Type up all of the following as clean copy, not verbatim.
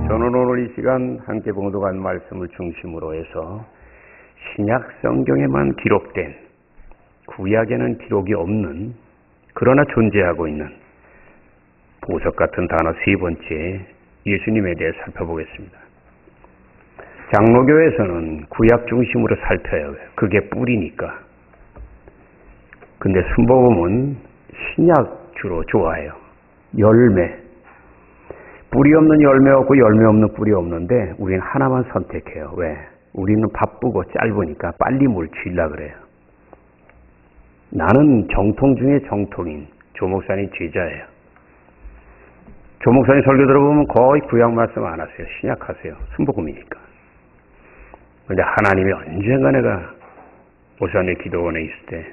저는 오늘 이 시간 함께 봉독한 말씀을 중심으로 해서 신약 성경에만 기록된 구약에는 기록이 없는 그러나 존재하고 있는 보석 같은 단어 세 번째 예수님에 대해 살펴보겠습니다. 장로교에서는 구약 중심으로 살펴요. 그게 뿌리니까. 근데 순복음은 신약 주로 좋아해요. 열매. 뿌리 없는 열매 없고 열매 없는 뿌리 없는데 우리는 하나만 선택해요. 왜? 우리는 바쁘고 짧으니까 빨리 물 쥐려 그래요. 나는 정통 중에 정통인 조 목사님 제자예요. 조 목사님 설교 들어보면 거의 구약 말씀 안 하세요. 신약 하세요. 순복음이니까. 근데 하나님이 언젠가 내가 오산의 기도원에 있을 때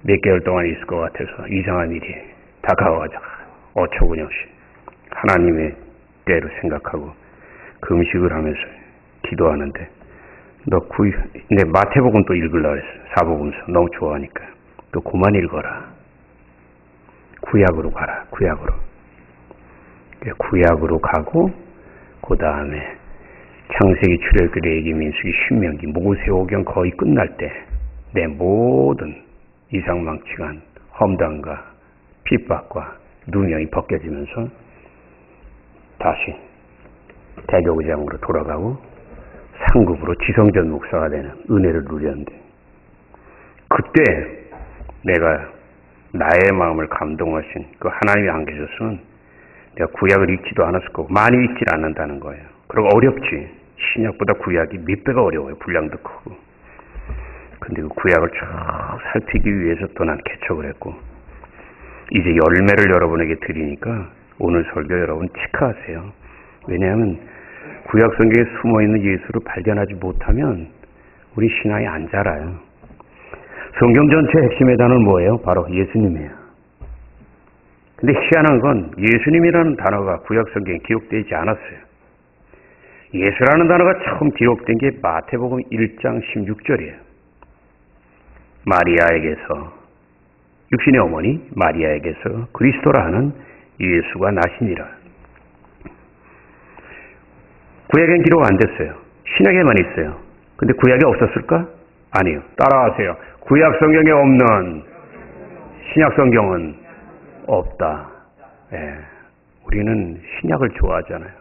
몇 개월 동안 있을 것 같아서 이상한 일이 다가와가지고 어처구니없이 하나님의 때로 생각하고 금식을 하면서 기도하는데 내 마태복음 또 읽으려고 그랬어. 사복음서 너무 좋아하니까 또 그만 읽어라. 구약으로 가라. 구약으로 가고 그 다음에 창세기, 출애굽기, 레위기, 민수기, 신명기, 모세오경 거의 끝날 때 내 모든 이상망측한 험담과 핍박과 누명이 벗겨지면서 다시 대교구장으로 돌아가고 상급으로 지성전 목사가 되는 은혜를 누렸는데 그때 내가 나의 마음을 감동하신 그 하나님이 안 계셨으면 내가 구약을 읽지도 않았을 거고 많이 읽질 않는다는 거예요. 그리고 어렵지. 신약보다 구약이 몇 배가 어려워요. 분량도 크고. 근데 그 구약을 쭉 살피기 위해서 또 난 개척을 했고 이제 열매를 여러분에게 드리니까 오늘 설교 여러분 체크하세요. 왜냐하면 구약 성경에 숨어있는 예수를 발견하지 못하면 우리 신앙이 안 자라요. 성경 전체 핵심의 단어는 뭐예요? 바로 예수님이에요. 근데 희한한 건 예수님이라는 단어가 구약 성경에 기록되지 않았어요. 예수라는 단어가 처음 기록된 게 마태복음 1장 16절이에요. 마리아에게서 육신의 어머니 마리아에게서 그리스도라 하는 예수가 나시니라. 구약엔 기록 안 됐어요. 신약에만 있어요. 근데 구약에 없었을까? 아니요. 따라하세요. 구약 성경에 없는 신약 성경은 없다. 예. 우리는 신약을 좋아하잖아요.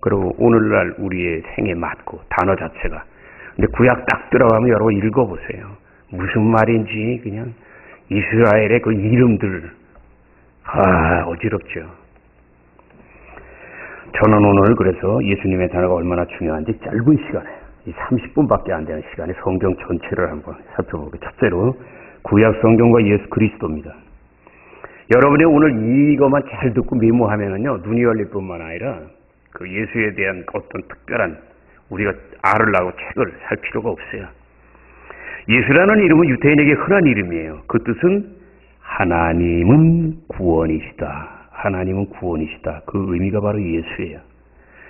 그리고 오늘날 우리의 생에 맞고 단어 자체가. 근데 구약 딱 들어가면 여러분 읽어보세요. 무슨 말인지 그냥 이스라엘의 그 이름들 어지럽죠. 저는 오늘 그래서 예수님의 단어가 얼마나 중요한지 짧은 시간에 이 30분밖에 안 되는 시간에 성경 전체를 한번 살펴보고 첫째로 구약 성경과 예수 그리스도입니다. 여러분이 오늘 이것만 잘 듣고 메모하면은요 눈이 열릴 뿐만 아니라 그 예수에 대한 어떤 특별한 우리가 알으려고 책을 살 필요가 없어요. 예수라는 이름은 유대인에게 흔한 이름이에요. 그 뜻은 하나님은 구원이시다. 하나님은 구원이시다. 그 의미가 바로 예수예요.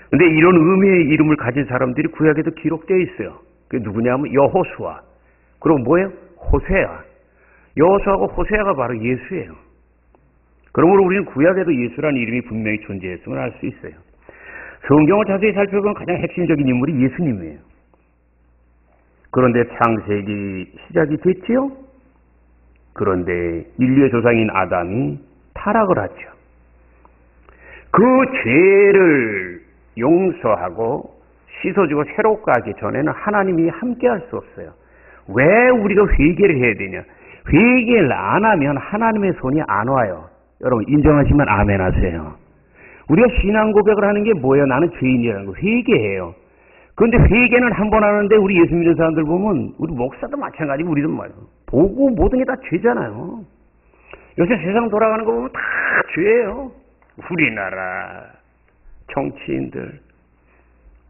근데 이런 의미의 이름을 가진 사람들이 구약에도 기록되어 있어요. 그게 누구냐면 여호수아. 그리고 뭐예요? 호세아. 여호수아하고 호세아가 바로 예수예요. 그러므로 우리는 구약에도 예수라는 이름이 분명히 존재했음을 알 수 있어요. 성경을 자세히 살펴보면 가장 핵심적인 인물이 예수님이에요. 그런데 창세기 시작이 됐지요? 그런데 인류의 조상인 아담이 타락을 하죠. 그 죄를 용서하고 씻어주고 새롭게 하기 전에는 하나님이 함께 할 수 없어요. 왜 우리가 회개를 해야 되냐? 회개를 안 하면 하나님의 손이 안 와요. 여러분 인정하시면 아멘 하세요. 우리가 신앙 고백을 하는 게 뭐예요? 나는 죄인이라는 거 회개해요. 그런데 회개는 한 번 하는데 우리 예수 믿는 사람들 보면 우리 목사도 마찬가지고 우리도 말이에요. 보고 모든 게 다 죄잖아요. 요새 세상 돌아가는 거 보면 다 죄예요. 우리나라 정치인들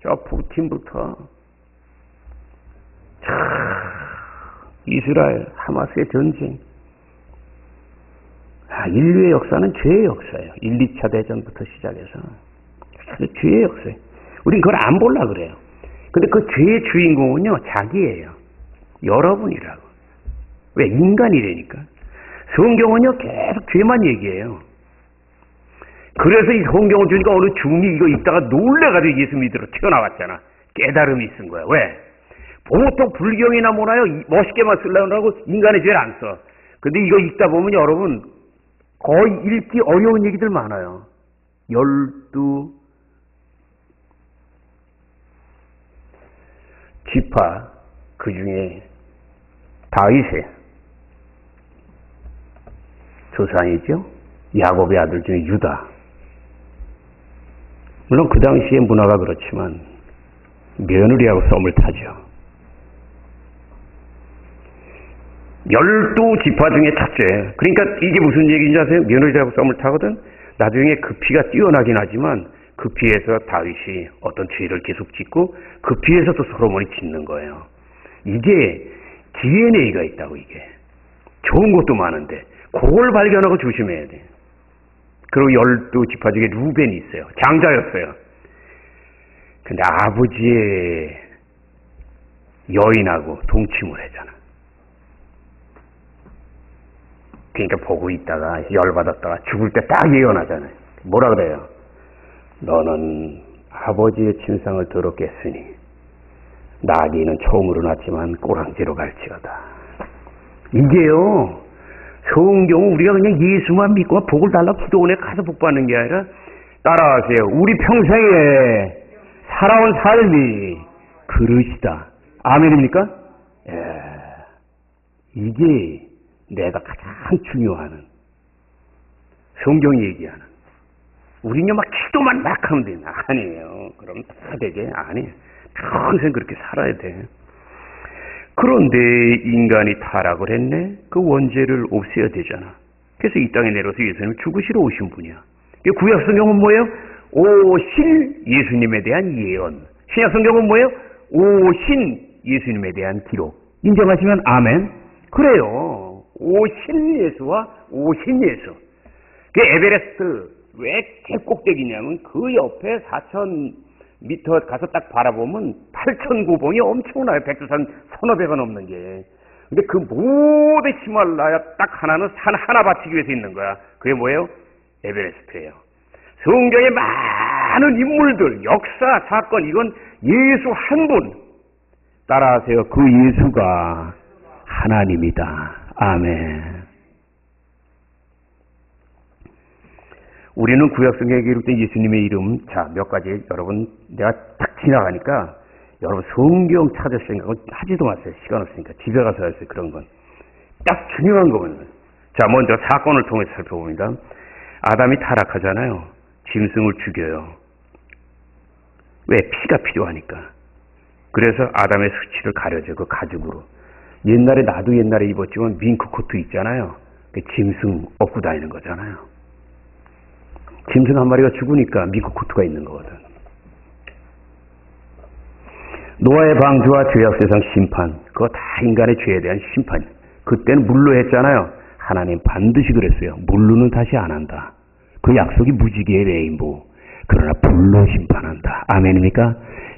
저 푸틴부터 이스라엘 하마스의 전쟁 인류의 역사는 죄의 역사예요. 1, 2차 대전부터 시작해서 죄의 역사예요. 우린 그걸 안 보려고 그래요. 근데 그 죄의 주인공은요 자기예요. 여러분이라고. 왜? 인간이라니까. 성경은요 계속 죄만 얘기해요. 그래서 이 성경을 주니까 어느 중이 이거 읽다가 놀래가지고 예수 믿으러 튀어나왔잖아. 깨달음이 있은 거야. 왜? 보통 불경이나 뭐나요? 멋있게만 쓰려고 하고 인간의 죄를 안 써. 근데 이거 읽다 보면 여러분 거의 읽기 어려운 얘기들 많아요. 12 지파 그 중에 다윗의 조상이죠. 야곱의 아들 중에 유다. 물론 그 당시의 문화가 그렇지만 며느리하고 썸을 타죠. 12지파 중에 첫째. 그러니까 이게 무슨 얘기인지 아세요? 며느리하고 썸을 타거든. 나중에 그 피가 뛰어나긴 하지만 그 피에서 다윗이 어떤 죄를 계속 짓고 그 피에서 또 솔로몬이 짓는 거예요. 이게 DNA가 있다고. 이게 좋은 것도 많은데 그걸 발견하고 조심해야 돼. 그리고 12지파 중에 루벤이 있어요. 장자였어요. 근데 아버지의 여인하고 동침을 했잖아. 그러니까 보고 있다가 열받았다가 죽을 때 딱 예언하잖아요. 뭐라 그래요? 너는 아버지의 침상을 더럽겠으니 나귀는 처음으로 났지만 꼬랑지로 갈지어다. 이게요, 성경은 우리가 그냥 예수만 믿고 복을 달라고 기도원에 가서 복 받는 게 아니라, 따라하세요. 우리 평생에 살아온 삶이 그릇이다. 아멘입니까? 예. 이게 내가 가장 중요한 성경이 얘기하는. 우리는요 막 기도만 막 하면 돼. 아니에요. 그럼 다 되게 아니에요. 평생 그렇게 살아야 돼. 그런데 인간이 타락을 했네. 그 원죄를 없애야 되잖아. 그래서 이 땅에 내려서 예수님이 죽으시러 오신 분이야. 구약 성경은 뭐예요? 오실 예수님에 대한 예언. 신약 성경은 뭐예요? 오신 예수님에 대한 기록. 인정하시면 아멘. 그래요. 오실 예수와 오신 예수. 그 에베레스트 왜 꼭대기냐면 그 옆에 4,000m 가서 딱 바라보면 8,900이 엄청나요. 백두산 1,500가 넘는 게. 근데 그 모든 히말라야 딱 하나는 산 하나 바치기 위해서 있는 거야. 그게 뭐예요? 에베레스트예요. 성경의 많은 인물들, 역사, 사건, 이건 예수 한 분. 따라하세요. 그 예수가 하나님이다. 아멘. 우리는 구약성경에 기록된 예수님의 이름, 자, 몇 가지, 여러분, 내가 딱 지나가니까, 여러분, 성경 찾을 생각은 하지도 마세요. 시간 없으니까. 집에 가서 하세요. 그런 건. 딱 중요한 거거든요. 자, 먼저 사건을 통해서 살펴봅니다. 아담이 타락하잖아요. 짐승을 죽여요. 왜? 피가 필요하니까. 그래서 아담의 수치를 가려줘. 그 가죽으로. 옛날에, 나도 옛날에 입었지만 밍크 코트 있잖아요. 그 짐승 업고 다니는 거잖아요. 짐승 한 마리가 죽으니까 밍크 코트가 있는 거거든. 노아의 방주와 죄악세상 심판, 그거 다 인간의 죄에 대한 심판. 그때는 물로 했잖아요. 하나님 반드시 그랬어요. 물로는 다시 안 한다. 그 약속이 무지개의 레인보우. 그러나 불로 심판한다. 아멘입니까?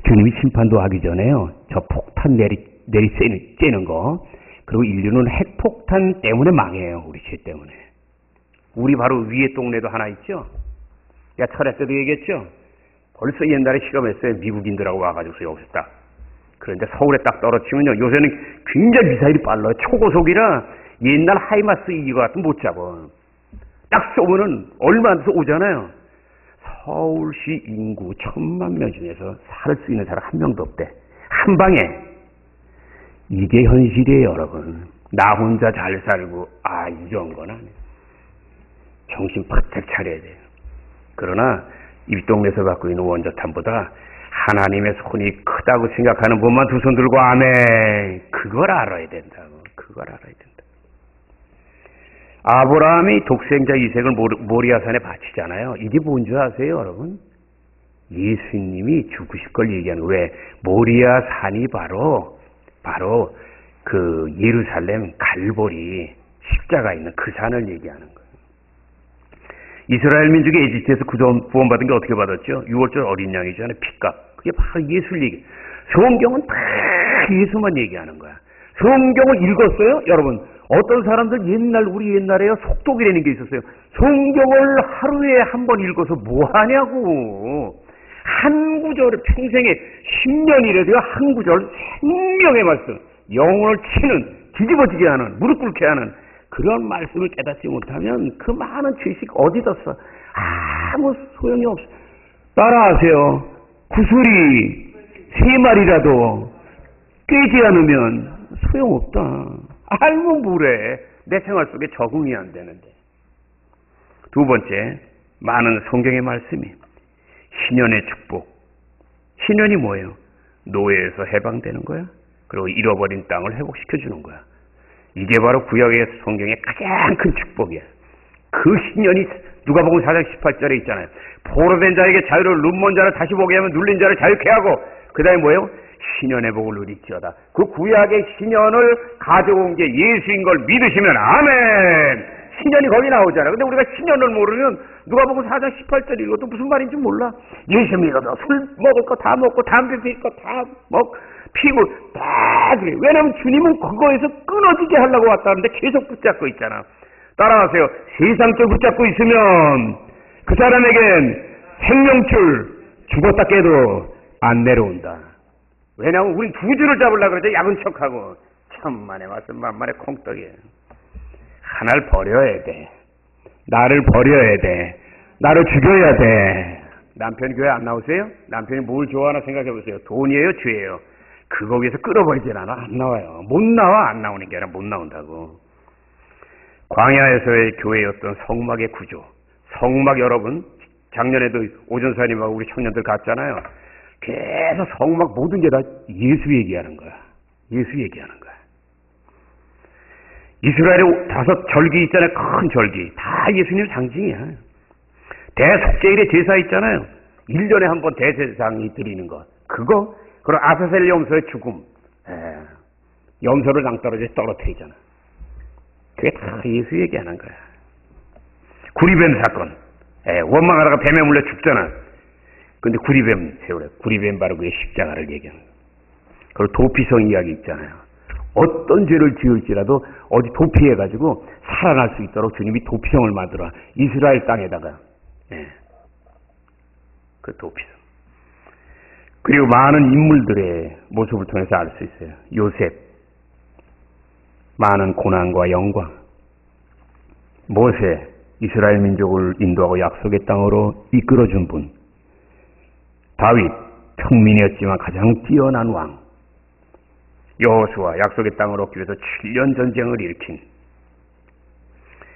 주님이 심판도 하기 전에요. 저 폭탄 쬐는 거. 그리고 인류는 핵폭탄 때문에 망해요. 우리 죄 때문에. 우리 바로 위에 동네도 하나 있죠. 야, 철회 때도 얘기했죠. 벌써 옛날에 실험했어요. 미국인들하고 와가지고 여기서 딱. 그런데 서울에 딱 떨어지면요. 요새는 굉장히 미사일이 빨라요. 초고속이라 옛날 하이마스 이거 같은 못 잡아. 딱 쏘면은 얼마 안 돼서 오잖아요. 서울시 인구 1,000만 명 중에서 살 수 있는 사람 한 명도 없대. 한 방에. 이게 현실이에요, 여러분. 나 혼자 잘 살고, 이런 건 아니에요. 정신 바짝 차려야 돼요. 그러나 이 동네에서 갖고 있는 원자탄보다 하나님의 손이 크다고 생각하는 분만 두 손 들고 아멘. 그걸 알아야 된다고. 그걸 알아야 된다. 아브라함이 독생자 이색을 모리아산에 바치잖아요. 이게 뭔지 아세요, 여러분? 예수님이 죽으실 걸 얘기하는 거예요. 왜? 모리아산이 바로 그 예루살렘 갈보리 십자가 있는 그 산을 얘기하는 거예요. 이스라엘 민족이 에집트에서 구원받은 게 어떻게 받았죠? 6월절 어린 양이잖아요. 핏값. 그게 바로 예수를 얘기. 성경은 다 예수만 얘기하는 거야. 성경을 읽었어요? 여러분, 어떤 사람들 우리 옛날에요, 속독이라는 게 있었어요. 성경을 하루에 한 번 읽어서 뭐 하냐고. 한 구절을 평생에 10년이라도요, 한 구절 생명의 말씀, 영혼을 치는, 뒤집어지게 하는, 무릎 꿇게 하는 그런 말씀을 깨닫지 못하면 그 많은 지식 어디다 써? 아무 소용이 없어. 따라하세요. 구슬이 3마리라도 꿰지 않으면 소용없다. 알면 뭐래. 내 생활 속에 적응이 안 되는데. 두 번째, 많은 성경의 말씀이 신년의 축복. 신년이 뭐예요? 노예에서 해방되는 거야. 그리고 잃어버린 땅을 회복시켜주는 거야. 이게 바로 구약의 성경의 가장 큰 축복이야. 그 신년이 누가복음 4장 18절에 있잖아요. 포로된 자에게 자유를, 눈먼 자를 다시 보게 하면 눌린 자를 자유케 하고, 그 다음에 뭐예요? 신년의 복을 누리지어다. 그 구약의 신년을 가져온 게 예수인 걸 믿으시면 아멘. 신년이 거기 나오잖아요. 근데 우리가 신년을 모르면 누가복음 4장 18절 읽어도 무슨 말인지 몰라. 예수 믿어도 술 먹을 거 다 먹고 담배 피울 거 다 피고 다 그래. 왜냐면 주님은 그거에서 끊어지게 하려고 왔다는데 계속 붙잡고 있잖아. 따라하세요. 세상줄 붙잡고 있으면 그 사람에겐 생명줄 죽었다 깨도 안 내려온다. 왜냐하면 우린 두 줄을 잡으려고 그러죠. 약은 척하고. 천만에 말씀 만만에 콩떡이에요. 하나를 버려야 돼. 나를 버려야 돼. 나를 죽여야 돼. 남편이 교회 안 나오세요? 남편이 뭘 좋아하나 생각해 보세요. 돈이에요? 죄예요? 그거 위해서 끌어버리진 않아. 안 나와요. 못 나와. 안 나오는 게 아니라 못 나온다고. 광야에서의 교회였던 성막의 구조. 성막 여러분, 작년에도 오전사님하고 우리 청년들 갔잖아요. 계속 성막 모든 게 다 예수 얘기하는 거야. 예수 얘기하는 거야. 이스라엘의 5 절기 있잖아요. 큰 절기. 다 예수님 상징이야. 대속죄일의 제사 있잖아요. 1년에 한 번 대제사장이 드리는 것. 그거, 그리고 아사셀 염소의 죽음. 염소를 낭떠러지에 떨어뜨리잖아. 그게 다 예수 얘기하는 거야. 구리뱀 사건. 원망하다가 뱀에 물려 죽잖아. 근데 구리뱀 세우래. 구리뱀 바로 그의 십자가를 얘기하는 거야. 그리고 도피성 이야기 있잖아요. 어떤 죄를 지을지라도 어디 도피해가지고 살아날 수 있도록 주님이 도피성을 만들어. 이스라엘 땅에다가. 그 도피성. 그리고 많은 인물들의 모습을 통해서 알 수 있어요. 요셉. 많은 고난과 영광. 모세. 이스라엘 민족을 인도하고 약속의 땅으로 이끌어준 분. 다윗. 평민이었지만 가장 뛰어난 왕. 여호수아. 약속의 땅을 얻기 위해서 7년 전쟁을 일으킨.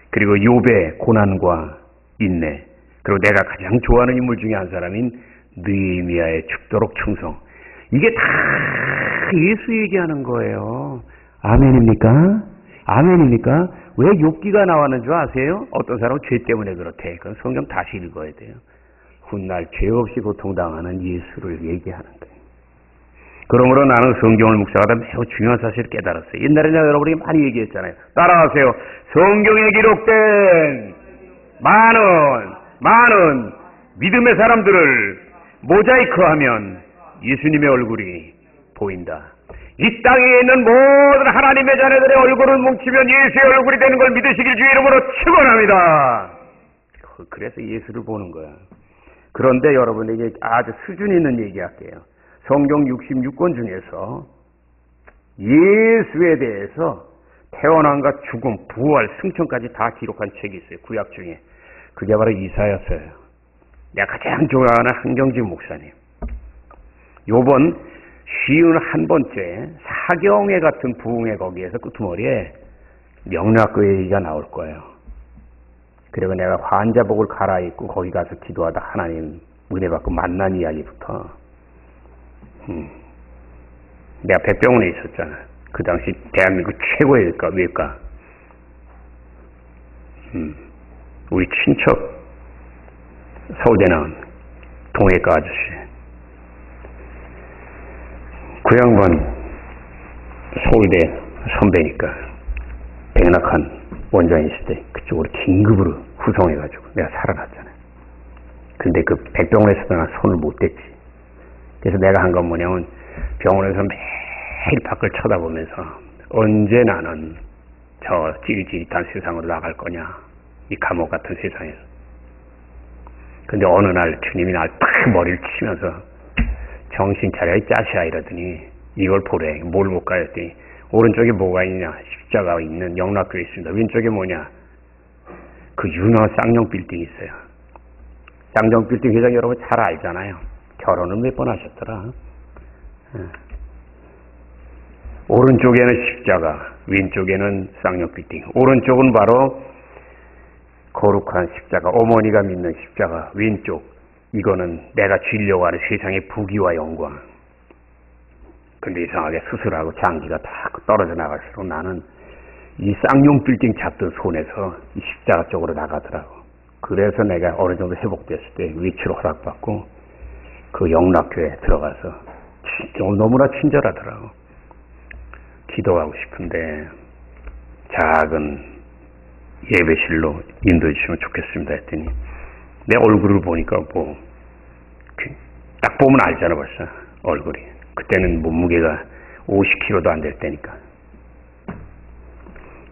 그리고 욥의 고난과 인내. 그리고 내가 가장 좋아하는 인물 중에 한 사람인 느헤미야의 죽도록 충성. 이게 다 예수 얘기하는 거예요. 아멘입니까? 아멘입니까? 왜 욥기가 나왔는 줄 아세요? 어떤 사람은 죄 때문에 그렇대. 그건 성경 다시 읽어야 돼요. 훗날 죄 없이 고통당하는 예수를 얘기하는 거예요. 그러므로 나는 성경을 묵상하다 매우 중요한 사실을 깨달았어요. 옛날에 내가 여러분이 많이 얘기했잖아요. 따라하세요. 성경에 기록된 많은 믿음의 사람들을 모자이크하면 예수님의 얼굴이 보인다. 이 땅에 있는 모든 하나님의 자녀들의 얼굴을 뭉치면 예수의 얼굴이 되는 걸 믿으시길 주의 이름으로 축원합니다. 그래서 예수를 보는 거야. 그런데 여러분에게 아주 수준 있는 얘기할게요. 성경 66권 중에서 예수에 대해서 태어남과 죽음, 부활, 승천까지 다 기록한 책이 있어요. 구약 중에. 그게 바로 이사야서예요. 내가 가장 좋아하는 한경진 목사님. 요번 51번째 사경회 같은 부흥회 거기에서 끄트머리에 명락교회 얘기가 나올 거예요. 그리고 내가 환자복을 갈아입고 거기 가서 기도하다 하나님 은혜 받고 만난 이야기부터 내가 백병원에 있었잖아. 그 당시 대한민국 최고의 외과. 우리 친척 서울대 나온 동해과 아저씨. 그 양반 서울대 선배니까 백낙한 원장이 있을 때 그쪽으로 긴급으로 후송해가지고 내가 살아났잖아요. 근데 그 백병원에서도 난 손을 못 댔지. 그래서 내가 한 건 뭐냐면 병원에서 매일 밖을 쳐다보면서 언제 나는 저 찌릿찌릿한 세상으로 나갈 거냐? 이 감옥 같은 세상에서. 근데 어느 날 주님이 날 딱 머리를 치면서 정신 차려 이 짜시야 이러더니 이걸 보래. 뭘 볼까 했더니 오른쪽에 뭐가 있냐? 십자가가 있는 영락교에 있습니다. 왼쪽에 뭐냐? 그 유명한 쌍용 빌딩이 있어요. 쌍용 빌딩 회장 여러분 잘 알잖아요. 결혼을 몇 번 하셨더라. 오른쪽에는 십자가, 왼쪽에는 쌍용 빌딩. 오른쪽은 바로 거룩한 십자가, 어머니가 믿는 십자가. 왼쪽, 이거는 내가 쥐려고 하는 세상의 부귀와 영광. 근데 이상하게 수술하고 장기가 다 떨어져 나갈수록 나는 이 쌍용 빌딩 잡던 손에서 이 십자가 쪽으로 나가더라고. 그래서 내가 어느 정도 회복됐을 때 위치로 허락받고 그 영락교에 들어가서 너무나 친절하더라고. 기도하고 싶은데 작은 예배실로 인도해 주시면 좋겠습니다 했더니 내 얼굴을 보니까 뭐 딱 보면 알잖아 벌써 얼굴이. 그때는 몸무게가 50kg도 안 될 때니까.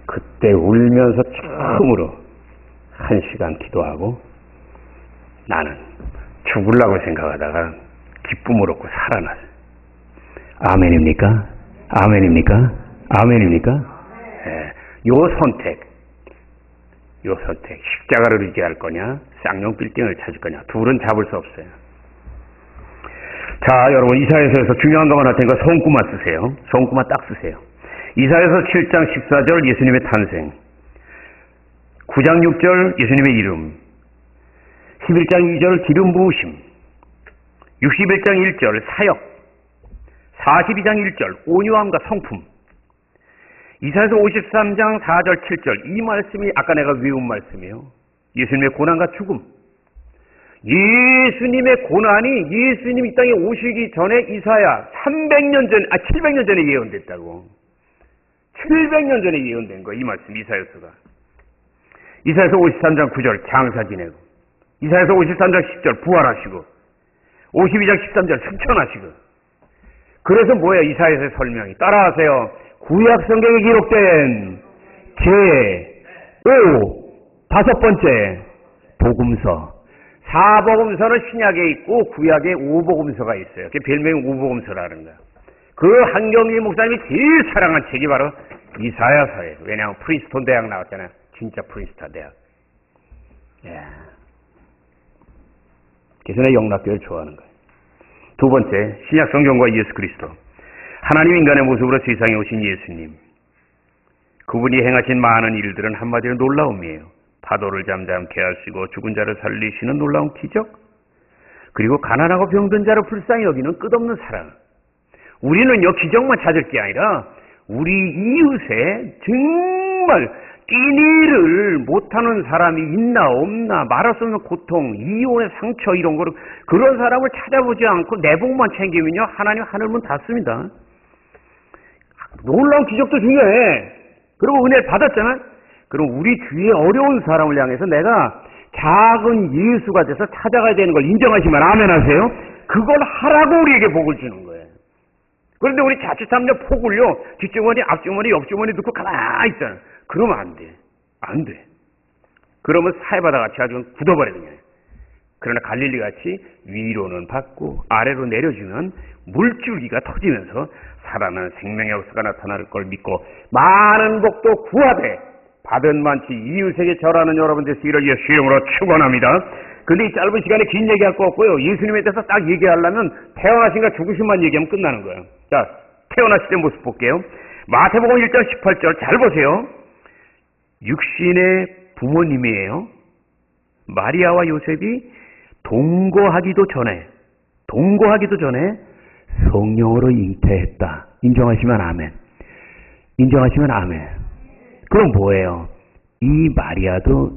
그때 울면서 처음으로 1시간 기도하고 나는 죽으려고 생각하다가 기쁨을 얻고 살아났어요. 아멘입니까? 아멘입니까? 아멘입니까? 요 선택. 십자가를 의지할 거냐, 쌍용 빌딩을 찾을 거냐. 둘은 잡을 수 없어요. 자, 여러분 이사야서에서 중요한 것만 할 테니까 손구만 쓰세요. 손구만 딱 쓰세요. 이사야서 7장 14절 예수님의 탄생, 9장 6절 예수님의 이름, 11장 2절 기름 부으심, 61장 1절 사역, 42장 1절 온유함과 성품, 이사야서 53장 4절 7절 이 말씀이 아까 내가 외운 말씀이에요. 예수님의 고난과 죽음. 예수님의 고난이 예수님이 이 땅에 오시기 전에 이사야 700년 전에 예언됐다고. 700년 전에 예언된 거야 이 말씀 이사야서가. 이사야서 53장 9절 장사 지내고, 이사야서 53장 10절 부활하시고, 52장 13절 승천하시고. 그래서 뭐예요 이사야서의 설명이? 따라하세요. 구약 성경에 기록된 다섯 번째 복음서. 사복음서는 신약에 있고 구약에 오복음서가 있어요. 그게 별명이 오복음서라는 거야. 그 한경희 목사님이 제일 사랑한 책이 바로 이사야서예요. 왜냐하면 프린스턴 대학 나왔잖아요. 진짜 프린스턴 대학. 그래서 내 영락교를 좋아하는 거예요. 두 번째, 신약 성경과 예수 그리스도. 하나님 인간의 모습으로 세상에 오신 예수님. 그분이 행하신 많은 일들은 한마디로 놀라움이에요. 파도를 잠잠케 하시고 죽은 자를 살리시는 놀라운 기적. 그리고 가난하고 병든 자를 불쌍히 여기는 끝없는 사랑. 우리는요 기적만 찾을 게 아니라 우리 이웃에 정말 끼니를 못하는 사람이 있나 없나, 말할 수 없는 고통, 이혼의 상처 이런 거를, 그런 사람을 찾아보지 않고 내 복만 챙기면요 하나님 하늘문 닫습니다. 놀라운 기적도 중요해. 그리고 은혜를 받았잖아. 그럼 우리 주위에 어려운 사람을 향해서 내가 작은 예수가 돼서 찾아가야 되는 걸 인정하시면 아멘 하세요. 그걸 하라고 우리에게 복을 주는 거예요. 그런데 우리 자칫하면 폭을요 뒷주머니, 앞주머니, 옆주머니 넣고 가만히 있잖아. 그러면 안 돼. 안 돼. 그러면 사해바다 같이 아주 굳어버려 그냥. 그러나 갈릴리 같이 위로는 받고 아래로 내려주면 물줄기가 터지면서 살아나는 생명의 역사가 나타날 걸 믿고 많은 복도 구하되 받은 많지 이웃에게 절하는 여러분 되시기를 예수 이름으로 축원합니다. 근데 이 짧은 시간에 긴 얘기할 거 없고요. 예수님에 대해서 딱 얘기하려면 태어나신가 죽으신만 얘기하면 끝나는 거예요. 자, 태어나실 때 모습 볼게요. 마태복음 1장 18절 잘 보세요. 육신의 부모님이에요. 마리아와 요셉이 동거하기도 전에 성령으로 잉태했다. 인정하시면 아멘. 인정하시면 아멘. 그럼 뭐예요? 이 마리아도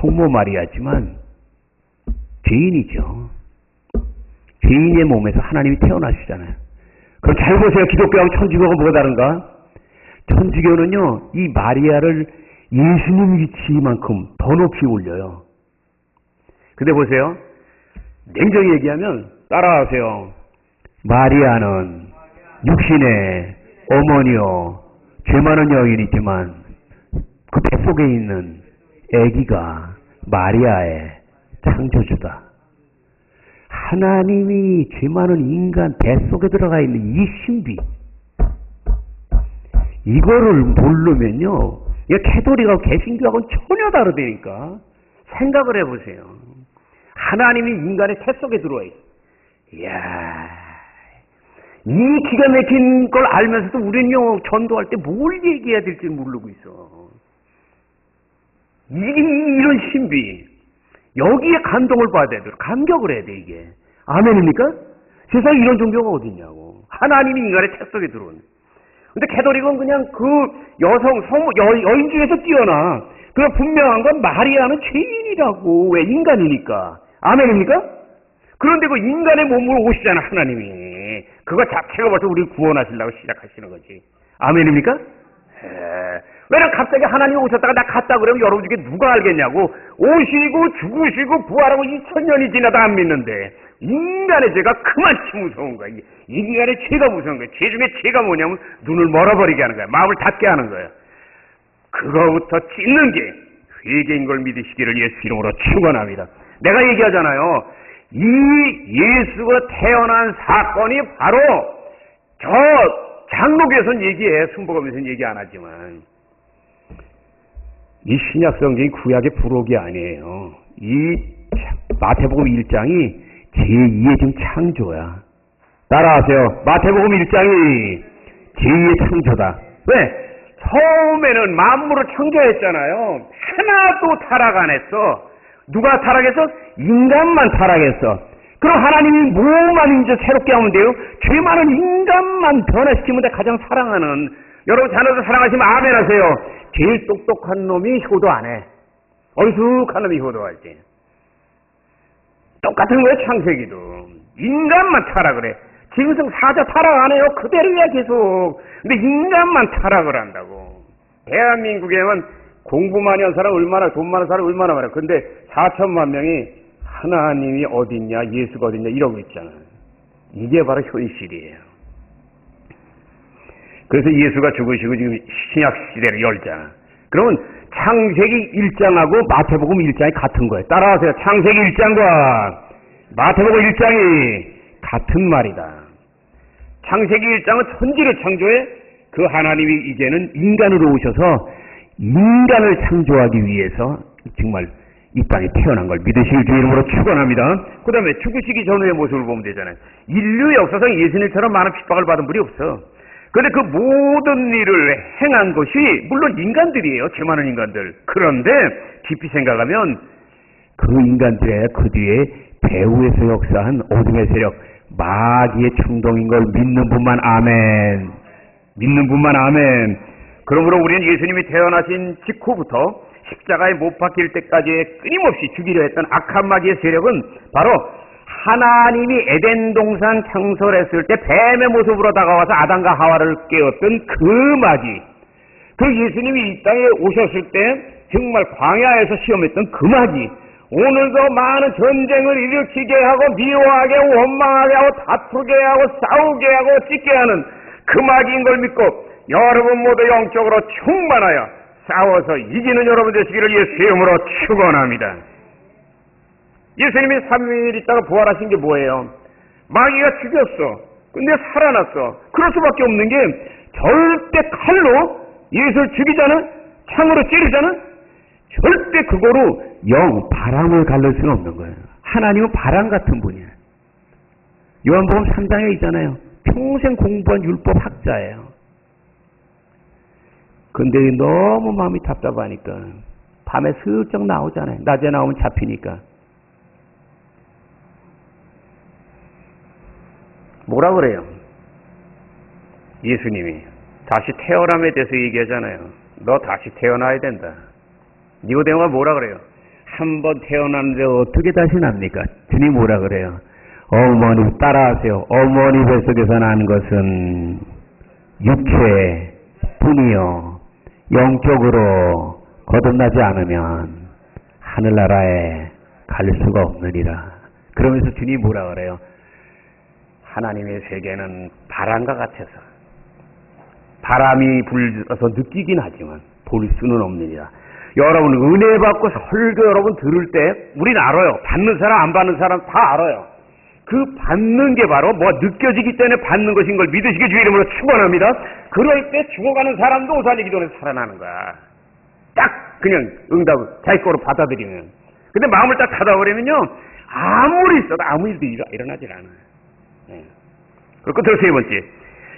성모 마리아지만 죄인이죠. 죄인의 몸에서 하나님이 태어나시잖아요. 그럼 잘 보세요. 기독교하고 천주교가 뭐가 다른가? 천주교는요 이 마리아를 예수님 위치만큼 더 높이 올려요. 근데 보세요. 냉정히 얘기하면 따라하세요. 마리아는 육신의 어머니요 죄 많은 여인이지만 그 뱃속에 있는 아기가 마리아의 창조주다. 하나님이 죄 많은 인간 뱃속에 들어가 있는 이 신비, 이거를 모르면요, 이 캐톨릭하고 개신교하고는 전혀 다르다니까. 생각을 해보세요. 하나님이 인간의 태 속에 들어와 있어. 이야, 이 기가 막힌 걸 알면서도 우리는요, 전도할 때 뭘 얘기해야 될지 모르고 있어. 이런 신비, 여기에 감동을 받아야 돼. 감격을 해야 돼, 이게. 아멘입니까? 세상에 이런 종교가 어딨냐고. 하나님이 인간의 태 속에 들어오는. 근데 캐톨릭은 그냥 그 여인 중에서 뛰어나. 그냥 분명한 건 마리아는 죄인이라고. 왜? 인간이니까. 아멘입니까? 그런데 그 인간의 몸으로 오시잖아, 하나님이. 그거 자체가 벌써 우리를 구원하시려고 시작하시는 거지. 아멘입니까? 왜냐면 갑자기 하나님이 오셨다가 나 갔다 그러면 여러분 중에 누가 알겠냐고. 오시고 죽으시고 부활하고 2000년이 지나도 안 믿는데 인간의 죄가 그만치 무서운 거야. 인간의 죄가 무서운 거야. 죄 중에 죄가 뭐냐면 눈을 멀어버리게 하는 거야. 마음을 닫게 하는 거야. 그거부터 찢는 게 회개인 걸 믿으시기를 예수 이름으로 축원합니다. 내가 얘기하잖아요. 이 예수가 태어난 사건이 바로 저 장로교에서는 얘기해. 순복음에서는 얘기 안 하지만 이 신약 성경이 구약의 부록이 아니에요. 이 마태복음 1장이 제2의 지금 창조야. 따라하세요. 마태복음 1장이 제2의 창조다. 왜? 처음에는 만물을 창조했잖아요. 하나도 타락 안 했어. 누가 타락했어? 인간만 타락했어. 그럼 하나님이 뭐만 이제 새롭게 하면 돼요? 죄 많은 인간만 변화시키면 돼. 가장 사랑하는. 여러분 자녀들 사랑하시면 아멘 하세요. 제일 똑똑한 놈이 효도 안 해. 어리숙한 놈이 효도하지. 똑같은 거예요, 창세기도. 인간만 타락을 해. 짐승 사자 타락 안 해요. 그대로야 계속. 근데 인간만 타락을 한다고. 대한민국에는 공부 많이 한 사람 얼마나, 돈 많은 사람 얼마나 많아요. 근데 4천만 명이 하나님이 어딨냐, 예수가 어딨냐 이러고 있잖아요. 이게 바로 현실이에요. 그래서 예수가 죽으시고 지금 신약 시대를 열잖아. 그러면 창세기 1장하고 마태복음 1장이 같은 거예요. 따라하세요. 창세기 1장과 마태복음 1장이 같은 말이다. 창세기 1장은 천지를 창조해. 그 하나님이 이제는 인간으로 오셔서 인간을 창조하기 위해서 정말 이 땅에 태어난 걸 믿으실 주 이름으로 축원합니다. 그 다음에 죽으시기 전후의 모습을 보면 되잖아요. 인류 역사상 예수님처럼 많은 핍박을 받은 분이 없어. 그런데 그 모든 일을 행한 것이 물론 인간들이에요. 죄 많은 인간들. 그런데 깊이 생각하면 그 인간들의 그 뒤에 배후에서 역사한 어둠의 세력, 마귀의 충동인 걸 믿는 분만 아멘. 믿는 분만 아멘. 그러므로 우리는 예수님이 태어나신 직후부터 십자가에 못 박힐 때까지 끊임없이 죽이려 했던 악한 마귀의 세력은 바로 하나님이 에덴 동산 창설했을 때 뱀의 모습으로 다가와서 아담과 하와를 깨웠던 그 마귀, 그 예수님이 이 땅에 오셨을 때 정말 광야에서 시험했던 그 마귀, 오늘도 많은 전쟁을 일으키게 하고 미워하게 하고 원망하게 하고 다투게 하고 싸우게 하고 찢게 하는 그 마귀인 걸 믿고 여러분 모두 영적으로 충만하여 싸워서 이기는 여러분 되시기를 예수 이름으로 축원합니다. 예수님이 3일 있다가 부활하신 게 뭐예요? 마귀가 죽였어. 근데 살아났어. 그럴 수밖에 없는 게 절대 칼로 예수를 죽이자는, 창으로 찌르자는 절대 그거로 바람을 가를 수는 없는 거예요. 하나님은 바람 같은 분이에요. 요한복음 3장에 있잖아요. 평생 공부한 율법 학자예요. 근데 너무 마음이 답답하니까 밤에 슬쩍 나오잖아요. 낮에 나오면 잡히니까. 뭐라 그래요? 예수님이 다시 태어남에 대해서 얘기하잖아요. 너 다시 태어나야 된다. 니고데모가 뭐라 그래요? 한 번 태어났는데 어떻게 다시 납니까? 주님 뭐라 그래요? 어머니 따라하세요. 어머니 뱃속에서 난 것은 육체뿐이요 영적으로 거듭나지 않으면 하늘나라에 갈 수가 없느니라. 그러면서 주님이 뭐라 그래요? 하나님의 세계는 바람과 같아서 바람이 불어서 느끼긴 하지만 볼 수는 없느니라. 여러분 은혜 받고 설교 여러분 들을 때 우린 알아요. 받는 사람 안 받는 사람 다 알아요. 그 받는 게 바로 뭐 느껴지기 때문에 받는 것인 걸 믿으시기 주 이름으로 축원합니다. 그럴 때 죽어가는 사람도 오살리 기도에서 살아나는 거야. 딱 그냥 응답을 자기 거로 받아들이면. 근데 마음을 딱 닫아버리면요 아무리 있어도 아무 일도 일어나질 않아요. 네. 그리고 끝으로 세 번째,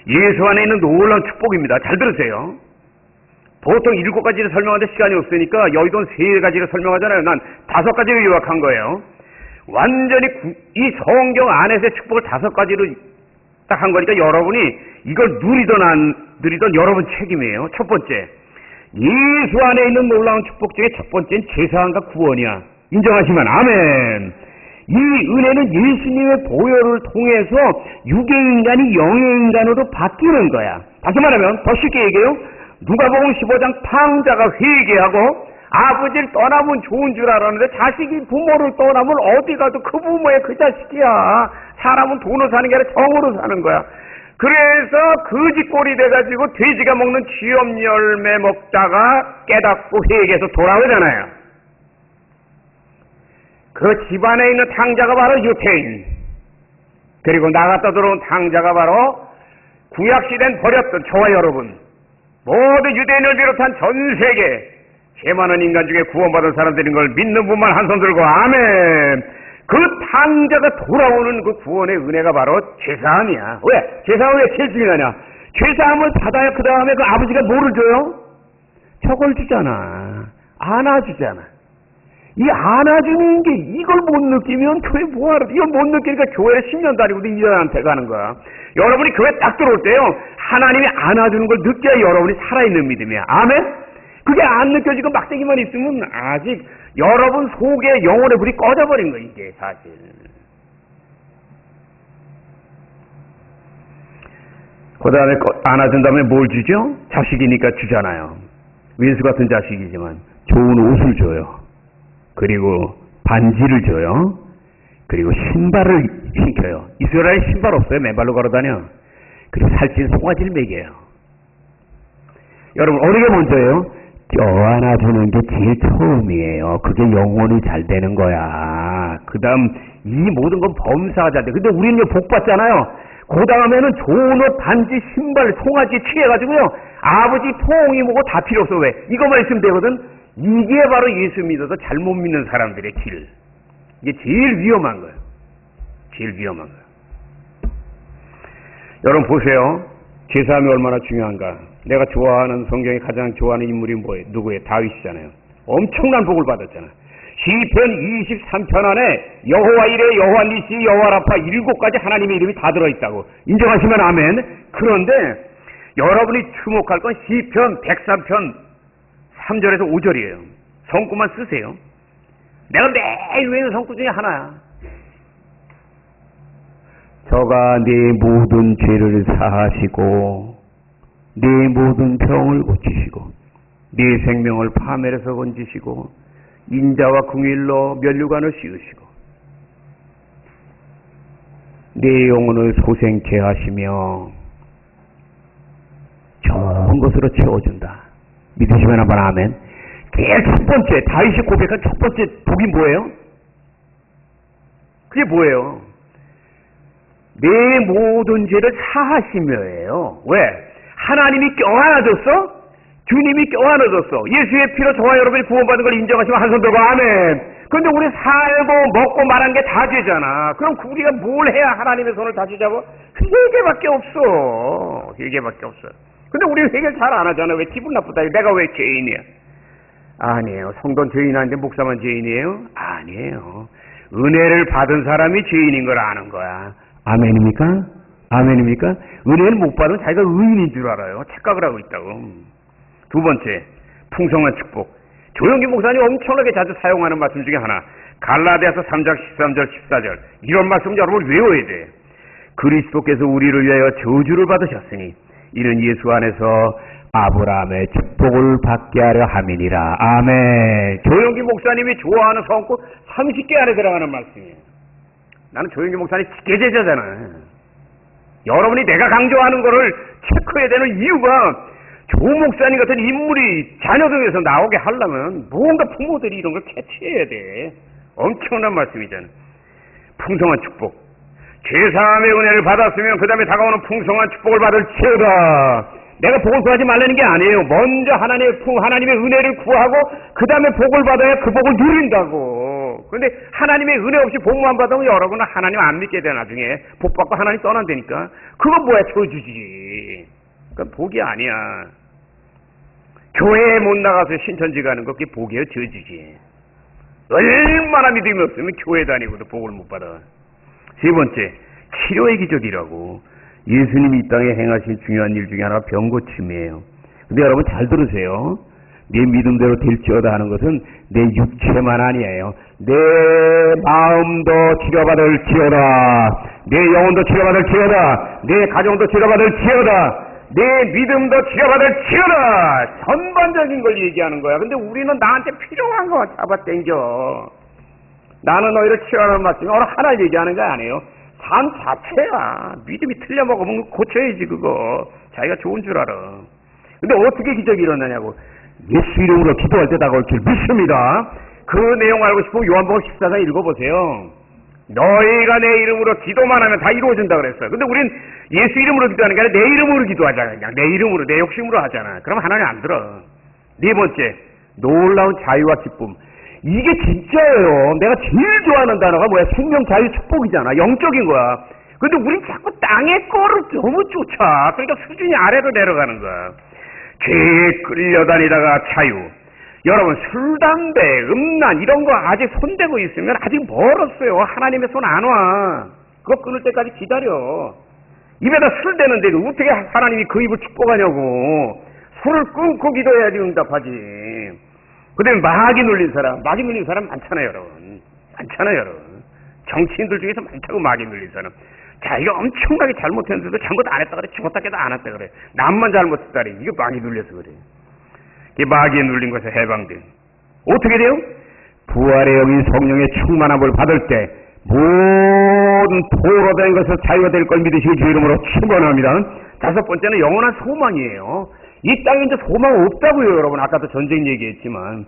예수 안에 있는 놀라운 축복입니다. 잘 들으세요. 보통 7가지를 설명하는데 시간이 없으니까 여의도는 3가지를 설명하잖아요. 난 5가지를 요약한 거예요. 완전히 이 성경 안에서의 축복을 5가지로 딱 한 거니까 여러분이 이걸 누리던 안 누리던 여러분 책임이에요. 첫 번째, 예수 안에 있는 놀라운 축복 중에 첫 번째는 제사함과 구원이야. 인정하시면 아멘. 이 은혜는 예수님의 보혈을 통해서 육의 인간이 영의 인간으로 바뀌는 거야. 다시 말하면 더 쉽게 얘기해요. 누가복음 15장 탕자가 회개하고 아버지를 떠나면 좋은 줄 알았는데 자식이 부모를 떠나면 어디 가도 그 부모의 그 자식이야. 사람은 돈으로 사는 게 아니라 정으로 사는 거야. 그래서 거지꼴이 돼가지고 돼지가 먹는 쥐염 열매 먹다가 깨닫고 회개해서 돌아오잖아요. 그 집안에 있는 탕자가 바로 유태인, 그리고 나갔다 들어온 탕자가 바로 구약시대는 버렸던 저와 여러분, 모든 유대인을 비롯한 전 세계 죄 많은 인간 중에 구원받은 사람들인 걸 믿는 분만 한 손 들고 아멘. 그 탕자가 돌아오는 그 구원의 은혜가 바로 죄사함이야. 왜? 죄사함이 왜 제일 중요하냐? 죄사함을 받아야 그 다음에 그 아버지가 뭐를 줘요? 저걸 주잖아. 안아주잖아. 이 안아주는 게 이걸 못 느끼면 교회 뭐하러, 이걸 못 느끼니까 교회에 10년 다니고도 2년한테 가는 거야. 여러분이 교회 딱 들어올 때요, 하나님이 안아주는 걸 느껴야 여러분이 살아있는 믿음이야. 아멘? 그게 안 느껴지고 막대기만 있으면 아직 여러분 속에 영혼의 불이 꺼져버린 거야, 이게 사실. 그 다음에 안아준 다음에 뭘 주죠? 자식이니까 주잖아요. 윈수 같은 자식이지만 좋은 옷을 줘요. 그리고 반지를 줘요. 그리고 신발을 신겨요. 이스라엘에 신발 없어요. 맨발로 걸어다녀. 그리고 살찐 송아지를 먹여요. 여러분 어느 게 먼저예요? 껴안아주는 게 제일 처음이에요. 그게 영혼이 잘 되는 거야. 그 다음 이 모든 건 범사가 잘 돼. 근데 우리는 복 받잖아요. 그 다음에는 좋은 옷, 반지, 신발, 송아지 취해가지고요, 아버지 포옹이 뭐고 다 필요 없어. 왜? 이것만 있으면 되거든. 이게 바로 예수 믿어서 잘못 믿는 사람들의 길. 이게 제일 위험한 거예요. 제일 위험한 거예요. 여러분 보세요. 제사함이 얼마나 중요한가. 내가 좋아하는, 성경에 가장 좋아하는 인물이 뭐예요? 누구예요? 다윗이잖아요. 엄청난 복을 받았잖아. 시편 23편 안에 여호와 이레, 여호와 니시, 여호와 라파 7가지 하나님의 이름이 다 들어있다고. 인정하시면 아멘. 그런데 여러분이 주목할 건 시편 103편 3절에서 5절이에요. 성구만 쓰세요. 내가 매일 외우는 성구 중에 하나야. 저가 네 모든 죄를 사하시고 네 모든 병을 고치시고 네 생명을 파멸에서 건지시고 인자와 궁일로 면류관을 씌우시고 네 영혼을 소생케 하시며 좋은 것으로 채워준다. 믿으시면 한번 아멘. 제일 첫 번째, 다윗이 고백한 첫 번째 복이 뭐예요? 그게 뭐예요? 내 모든 죄를 사하시며예요. 왜? 하나님이 껴안아줬어? 주님이 껴안아줬어. 예수의 피로 저와 여러분이 구원받은 걸 인정하시면 한 손 들고 아멘. 그런데 우리 살고 먹고 말한 게 다 죄잖아. 그럼 우리가 뭘 해야 하나님의 손을 다시 잡아? 회개밖에 없어. 회개밖에 없어. 근데 우리 회개 잘 안 하잖아. 왜 기분 나쁘다. 내가 왜 죄인이야? 아니에요. 성도는 죄인 아닌데 목사만 죄인이에요? 아니에요. 은혜를 받은 사람이 죄인인 걸 아는 거야. 아멘입니까? 아멘입니까? 은혜를 못 받으면 자기가 의인인 줄 알아요. 착각을 하고 있다고. 두 번째, 풍성한 축복. 조영기 목사님 엄청나게 자주 사용하는 말씀 중에 하나, 갈라디아서 3장 13절 14절. 이런 말씀 여러분 외워야 돼. 그리스도께서 우리를 위하여 저주를 받으셨으니 이는 예수 안에서 아브라함의 축복을 받게 하려 함이니라. 아멘. 조영기 목사님이 좋아하는 성구 30개 안에 들어가는 말씀이에요. 나는 조영기 목사님 직계제자잖아. 여러분이 내가 강조하는 거를 체크해야 되는 이유가 조 목사님 같은 인물이 자녀 등에서 나오게 하려면 뭔가 부모들이 이런 걸 캐치해야 돼. 엄청난 말씀이잖아. 풍성한 축복. 죄사함의 은혜를 받았으면 그 다음에 다가오는 풍성한 축복을 받을지어다. 내가 복을 구하지 말라는 게 아니에요. 먼저 하나님의 은혜를 구하고 그 다음에 복을 받아야 그 복을 누린다고. 그런데 하나님의 은혜 없이 복만 받으면 여러분은 하나님 안 믿게 돼. 나중에 복 받고 하나님 떠난다니까. 그건 뭐야? 저주지. 그건 복이 아니야. 교회에 못 나가서 신천지 가는 거 그게 복이에요? 저주지. 얼마나 믿음이 없으면 교회 다니고도 복을 못 받아. 세 번째, 치료의 기적이라고. 예수님이 이 땅에 행하신 중요한 일 중에 하나가 병고침이에요. 근데 여러분 잘 들으세요. 내 믿음대로 될지어다 하는 것은 내 육체만 아니에요. 내 마음도 치료받을지어다. 내 영혼도 치료받을지어다. 내 가정도 치료받을지어다. 내 믿음도 치료받을지어다. 전반적인 걸 얘기하는 거야. 근데 우리는 나한테 필요한 거 잡아당겨. 나는 너희를 치료하는 말씀이 어느 하나 얘기하는 거 아니에요. 삶 자체야. 믿음이 틀려 먹으면 고쳐야지 그거. 자기가 좋은 줄 알아. 근데 어떻게 기적이 일어나냐고. 예수 이름으로 기도할 때 다가올 줄 믿습니다. 그 내용 알고 싶으면 요한복음 14장 읽어보세요. 너희가 내 이름으로 기도만 하면 다 이루어진다 그랬어요. 근데 우린 예수 이름으로 기도하는 게 아니라 내 이름으로 기도하잖아. 그냥 내 이름으로, 내 욕심으로 하잖아. 그럼 하나님 안 들어. 네 번째, 놀라운 자유와 기쁨. 이게 진짜예요. 내가 제일 좋아하는 단어가 뭐야? 생명, 자유, 축복이잖아. 영적인 거야. 근데 우린 자꾸 땅의 거를 너무 쫓아. 그러니까 수준이 아래로 내려가는 거야. 죄에 끌려다니다가 자유. 여러분, 술, 담배, 음란 이런 거 아직 손대고 있으면 아직 멀었어요. 하나님의 손 안 와. 그거 끊을 때까지 기다려. 입에다 술 대는데 어떻게 하나님이 그 입을 축복하냐고. 술을 끊고 기도해야지 응답하지. 그 다음에 마귀 눌린 사람 많잖아요, 여러분. 많잖아요, 여러분. 정치인들 중에서 많다고 마귀 눌린 사람. 자기가 엄청나게 잘못했는데도 잘못 안 했다 그래. 죽었다 깨도 안 했다 그래. 남만 잘못했다 그래. 이게 마귀 눌려서 그래. 이 마귀에 눌린 것에 해방돼. 어떻게 돼요? 부활의 영인 성령의 충만함을 받을 때 모든 포로된 것에서 자유가 될 걸 믿으시고 주 이름으로 축원합니다. 다섯 번째는 영원한 소망이에요. 이 땅에 이제 소망 없다고요, 여러분. 아까도 전쟁 얘기했지만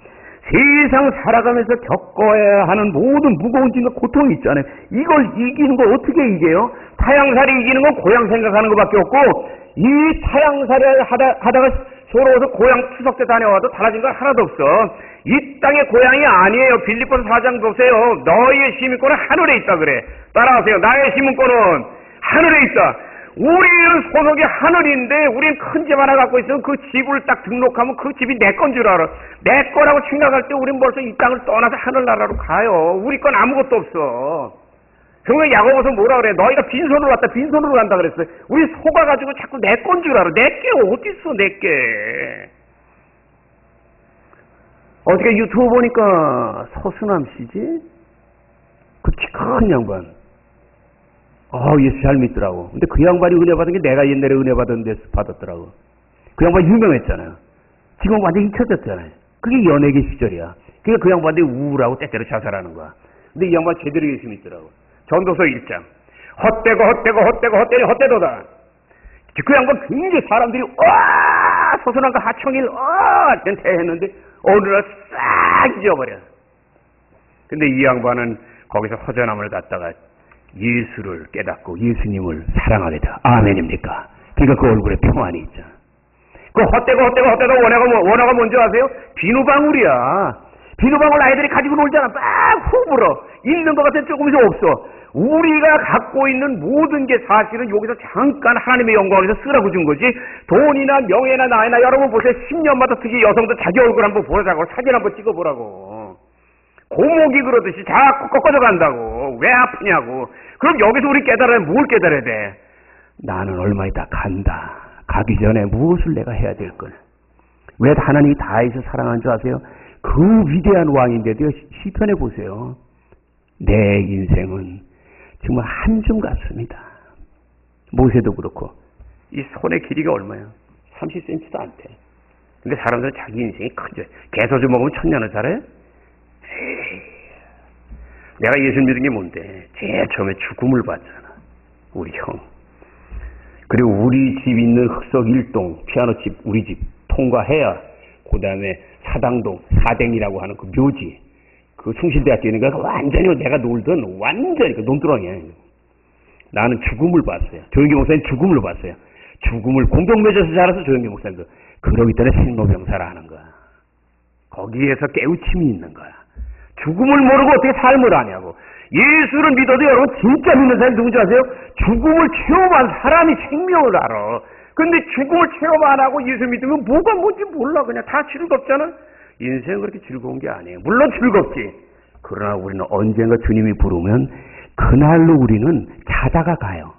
세상 살아가면서 겪어야 하는 모든 무거운 짐과 고통이 있잖아요. 이걸 이기는 거 어떻게 이겨요? 타향살이 이기는 건 고향 생각하는 것밖에 없고, 이 타향살을 하다가 서러워서 고향 추석 때 다녀와도 달라진 건 하나도 없어. 이 땅의 고향이 아니에요. 빌립보서 4장 보세요. 너희의 시민권은 하늘에 있다 그래. 따라하세요. 나의 시민권은 하늘에 있다. 우리는 소속이 하늘인데 우리는 큰 집 하나 갖고 있으면 그 집을 딱 등록하면 그 집이 내 건 줄 알아. 내 거라고 생각할 때 우린 벌써 이 땅을 떠나서 하늘나라로 가요. 우리 건 아무것도 없어. 성경 야고보서 뭐라 그래? 너희가 빈손으로 왔다 빈손으로 간다 그랬어요. 우리 속아가지고 자꾸 내 건 줄 알아. 내게 어딨어 내게. 어저께 유튜브 보니까 서수남 씨지? 그 키 큰 양반. 예수 잘 믿더라고. 근데 그 양반이 은혜 받은 게 내가 옛날에 은혜 받은 데서 받았더라고. 그 양반 유명했잖아요. 지금 완전 잊혀졌잖아요. 그게 연예계 시절이야. 그러니까 그 양반이 우울하고 때때로 자살하는 거야. 근데 이 양반 제대로 예수 믿더라고. 전도서 1장. 헛되고 헛되도다. 그 양반 굉장히 사람들이 서순환과 하청일 대했는데 어느 날 싹 잊어버려. 근데 이 양반은 거기서 허전함을 갖다가 예수를 깨닫고 예수님을 사랑하게 돼. 아멘입니까? 그러니까 그 얼굴에 평안이 있잖아. 그 헛되고 원어가 뭔지 아세요? 비누방울이야. 비누방울 아이들이 가지고 놀잖아. 막 후 불어. 있는 것 같은 조금씩 없어. 우리가 갖고 있는 모든 게 사실은 여기서 잠깐 하나님의 영광을 위해서 쓰라고 준 거지. 돈이나 명예나 나이나 여러분 보세요. 10년마다 특히 여성도 자기 얼굴 한번 보자고 사진 한번 찍어보라고. 고목이 그러듯이 자꾸 꺾어져 간다고. 왜 아프냐고. 그럼 여기서 우리 깨달아야 뭘 깨달아야 돼? 나는 얼마 있다 간다. 가기 전에 무엇을 내가 해야 될 걸. 왜 하나님이 다윗을 사랑한 줄 아세요? 그 위대한 왕인데도 시편해 보세요. 내 인생은 정말 한 줌 같습니다. 모세도 그렇고 이 손의 길이가 얼마야? 30cm도 안 돼. 근데 사람들은 자기 인생이 크죠. 개소주 먹으면 천년을 살아요? 에이, 내가 예수 믿은 게 뭔데? 제일 처음에 죽음을 봤잖아. 우리 형. 그리고 우리 집 있는 흑석 1동 피아노집 우리 집 통과해야 그 다음에 사당동 사댕이라고 하는 그 묘지 그 숭실대학교 있는 거 완전히 내가 놀던 완전히 그 논두렁이야. 나는 죽음을 봤어요. 조영기 목사님 죽음을 봤어요. 죽음을 공동묘지에서 자라서 조영기 목사님도 그러기 때문에 생로병사를 하는 거야. 거기에서 깨우침이 있는 거야. 죽음을 모르고 어떻게 삶을 하냐고. 예수를 믿어도 여러분 진짜 믿는 사람이 누군지 아세요? 죽음을 체험한 사람이 생명을 알아. 근데 죽음을 체험 안 하고 예수 믿으면 뭐가 뭔지 몰라. 그냥 다 즐겁잖아. 인생은 그렇게 즐거운 게 아니에요. 물론 즐겁지. 그러나 우리는 언젠가 주님이 부르면 그날로 우리는 자다가 가요.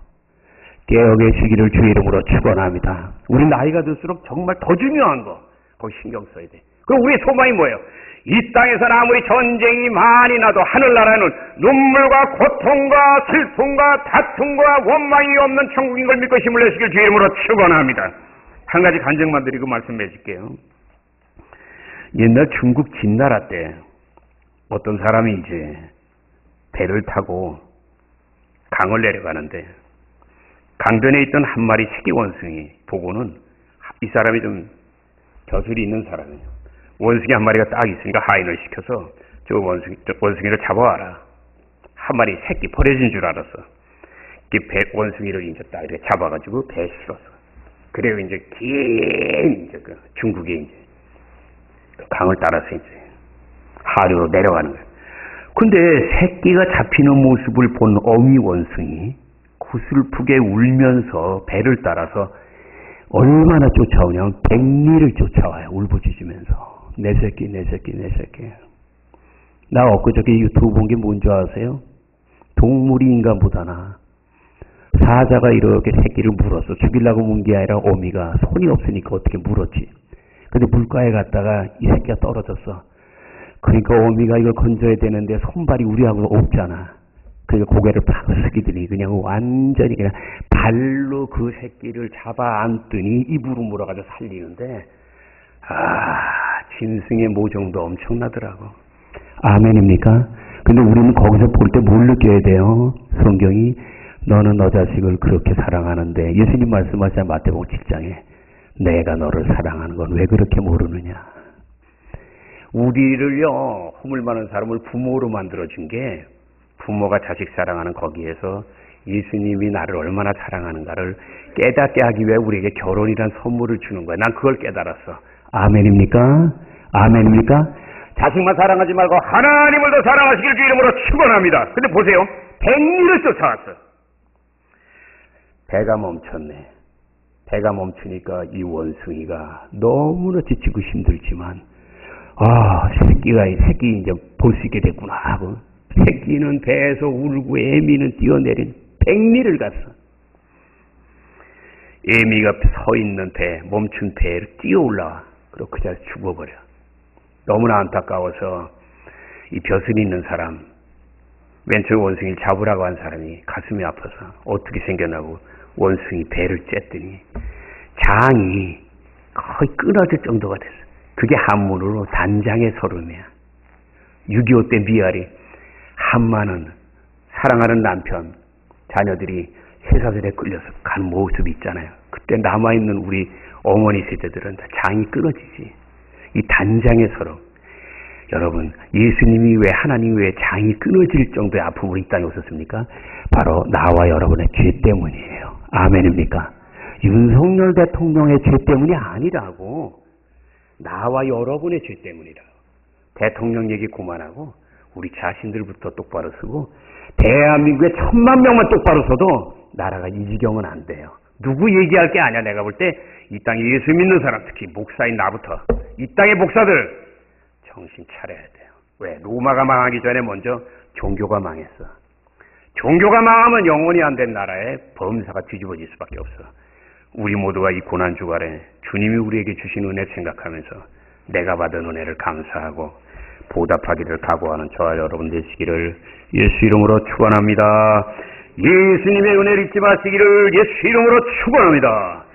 깨어 계시기를 주의 이름으로 축원합니다. 우리 나이가 들수록 정말 더 중요한 거 거기 신경 써야 돼. 그럼 우리의 소망이 뭐예요? 이 땅에서는 아무리 전쟁이 많이 나도 하늘나라는 눈물과 고통과 슬픔과 다툼과 원망이 없는 천국인 걸 믿고 힘을 내시길 주의 이름으로 축원합니다. 한 가지 간증만 드리고 말씀해 줄게요. 옛날 중국 진나라 때 어떤 사람이 이제 배를 타고 강을 내려가는데 강변에 있던 한 마리 새끼 원숭이 보고는 이 사람이 좀 겨술이 있는 사람이에요. 원숭이 한 마리가 딱 있으니까 하인을 시켜서 저 원숭이를 잡아와라. 한 마리 새끼 버려진 줄 알았어. 원숭이를 이제 딱 이렇게 잡아가지고 배에 실었어. 그래요 이제 긴 이제 그 중국에 이제 그 강을 따라서 이제 하류로 내려가는 거예요. 근데 새끼가 잡히는 모습을 본 어미 원숭이 구슬프게 울면서 배를 따라서 얼마나 쫓아오냐면 100리를 쫓아와요. 울부짖으면서. 내 새끼, 내 새끼, 내 새끼. 나 엊그저께 유튜브 본 게 뭔지 아세요? 동물이 인간보다나 사자가 이렇게 새끼를 물었어. 죽이려고 문 게 아니라 어미가 손이 없으니까 어떻게 물었지. 근데 물가에 갔다가 이 새끼가 떨어졌어. 그러니까 어미가 이걸 건져야 되는데 손발이 우리하고 없잖아. 그러니까 고개를 팍 숙이더니 그냥 완전히 그냥 발로 그 새끼를 잡아 안더니 입으로 물어가지고 살리는데 짐승의 모종도 엄청나더라고. 아멘입니까? 근데 우리는 거기서 볼 때 뭘 느껴야 돼요? 성경이 너는 너 자식을 그렇게 사랑하는데 예수님 말씀하신 마태복음 7장에 내가 너를 사랑하는 건 왜 그렇게 모르느냐. 우리를요 허물 많은 사람을 부모로 만들어준 게 부모가 자식 사랑하는 거기에서 예수님이 나를 얼마나 사랑하는가를 깨닫게 하기 위해 우리에게 결혼이란 선물을 주는 거야. 난 그걸 깨달았어. 아멘입니까? 아멘입니까? 자식만 사랑하지 말고 하나님을 더 사랑하시길 주 이름으로 축원합니다. 근데 보세요. 100리를 쫓아왔어. 배가 멈췄네. 배가 멈추니까 이 원숭이가 너무나 지치고 힘들지만 새끼 이제 볼 수 있게 됐구나 하고 새끼는 배에서 울고 애미는 뛰어내린 100리를 갔어. 애미가 서 있는 배, 멈춘 배를 뛰어 올라와. 그리고 그 자리에서 죽어버려. 너무나 안타까워서 이 벼슬이 있는 사람, 왼쪽 원숭이를 잡으라고 한 사람이 가슴이 아파서 어떻게 생겼나고 원숭이 배를 쬐더니 장이 거의 끊어질 정도가 됐어. 그게 한문으로 단장의 설움이야. 6.25 때 미알이 한마는 사랑하는 남편, 자녀들이 쇠사슬에 끌려서 가는 모습이 있잖아요. 그때 남아있는 우리 어머니 세대들은 장이 끊어지지. 이 단장의 서름. 여러분, 예수님이 왜 하나님 왜 장이 끊어질 정도의 아픔으로 이 땅에 오셨습니까? 바로 나와 여러분의 죄 때문이에요. 아멘입니까? 윤석열 대통령의 죄 때문이 아니라고. 나와 여러분의 죄 때문이라고. 대통령 얘기 그만하고 우리 자신들부터 똑바로 서고 대한민국에 1000만 명만 똑바로 서도 나라가 이 지경은 안 돼요. 누구 얘기할 게 아니야. 내가 볼 때 이 땅에 예수 믿는 사람, 특히 목사인 나부터 이 땅의 목사들 정신 차려야 돼요. 왜? 로마가 망하기 전에 먼저 종교가 망했어. 종교가 망하면 영원히 안 된 나라에 범사가 뒤집어질 수밖에 없어. 우리 모두가 이 고난 주간에 주님이 우리에게 주신 은혜 생각하면서 내가 받은 은혜를 감사하고 보답하기를 각오하는 저와 여러분 되시기를 예수 이름으로 축원합니다. 예수님의 은혜를 잊지 마시기를 예수 이름으로 축원합니다.